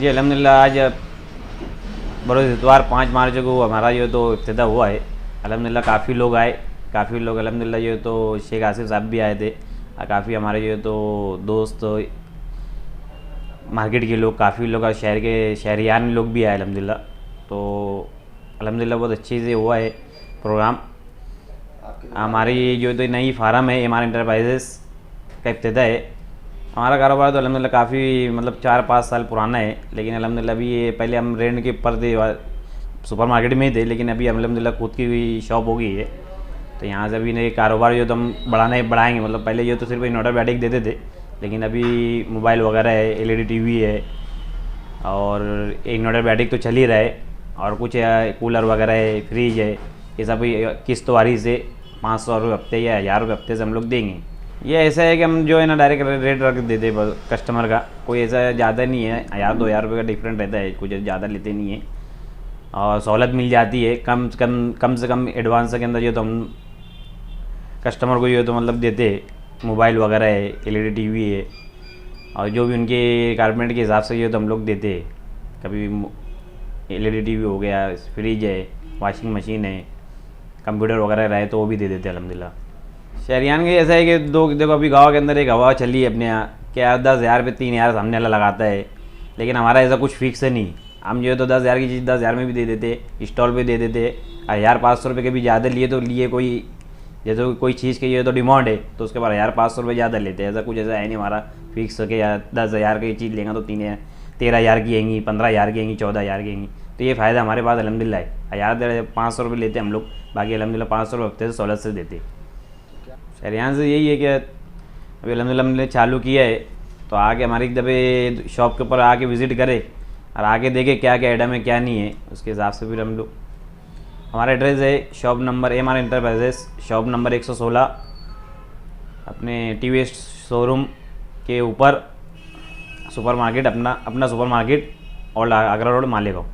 जी अल्हम्दुलिल्लाह आज बरोज़ इतवार 5 मार्च को हमारा जो तो इफ्तिताह हुआ है। अल्हम्दुलिल्लाह काफ़ी लोग आए, काफ़ी लोग अल्हम्दुलिल्लाह जो तो शेख आसिफ साहब भी आए थे और काफ़ी हमारे जो तो दोस्त मार्केट के लोग, काफ़ी लोग और शहर के शहरियान लोग भी आए अल्हम्दुलिल्लाह। तो अल्हम्दुलिल्लाह बहुत अच्छे से हुआ है प्रोग्राम। हमारी जो तो नई फार्म है एमआर एंटरप्राइजेस का इफ्तिताह है। हमारा कारोबार तो अल्हम्दुलिल्लाह काफ़ी मतलब 4-5 साल पुराना है, लेकिन अल्हम्दुलिल्लाह अभी ये पहले हम रेंट के ऊपर थे, सुपर मार्केट में ही थे, लेकिन अभी अल्हम्दुलिल्लाह खुद की भी शॉप हो गई है। तो यहाँ से अभी नए कारोबार जो तो हम बढ़ाएंगे। मतलब पहले ये तो सिर्फ इन्वर्टर बैटरी देते थे, लेकिन अभी मोबाइल वगैरह है, एलईडी टीवी है और इन्वर्टर बैटरी तो चल ही रहा है, और कुछ कूलर वगैरह है, फ्रिज है। ये सब किस्त वारी से 500 रुपये हफ्ते या 1000 रुपये हफ्ते से हम लोग देंगे। ये ऐसा है कि हम जो है ना डायरेक्ट रेट रख देते कस्टमर का, कोई ऐसा ज़्यादा नहीं है, 1000-2000 रुपये का डिफरेंट रहता है, कुछ ज़्यादा लेते नहीं है और सहूलत मिल जाती है। कम से कम एडवांस के अंदर जो तो हम कस्टमर को जो तो मतलब देते हैं। मोबाइल वगैरह है, एलईडी टीवी है और जो भी उनके कारपेंट के हिसाब से जो तो हम लोग देते हैं। कभी एलईडी टीवी हो गया, फ्रिज है, वॉशिंग मशीन है, कंप्यूटर वगैरह रहे तो वो भी दे देते हैं अल्हम्दुलिल्लाह। शहरियान के ऐसा है कि देखो अभी गाँव के अंदर एक हवा चली है अपने यहाँ कि यार 10,000 रुपये 3,000 सामने वाला लगाता है, लेकिन हमारा ऐसा कुछ फिक्स है नहीं। हम जो है तो 10,000 की चीज़ 10,000 में भी दे देते, स्टॉल पे दे देते। 1,500 रुपये के भी ज़्यादा लिए तो लिए, कोई जैसे कोई चीज़ की ये तो डिमांड है तो उसके बाद 1,500 रुपये ज़्यादा लेते हैं। ऐसा कुछ ऐसा है नहीं हमारा फिक्स के या 10,000 की चीज़ लेंगे तो 13,000 की आएंगी, 15,000 की आएंगी, 14,000 की आएंगी। तो ये फ़ायदा हमारे पास अल्हम्दुलिल्लाह है। 1,500 रुपये लेते हम लोग, बाकी अल्हम्दुलिल्लाह 500 रुपये हफ्ते से सहूलत से देते। शहरियान से यही है कि अभी अल्हम्दुलिल्लाह हमने चालू किया है, तो आके हमारी दफ़े शॉप के ऊपर आके विज़िट करे और आके देखे क्या क्या आइटम है क्या नहीं है, उसके हिसाब से फिर हम लोग। हमारा एड्रेस है shop number MR enterprises, shop number 116, अपने टीवीएस शोरूम के ऊपर सुपर मार्केट, अपना सुपर मार्केट और आगरा रोड, मालेगांव।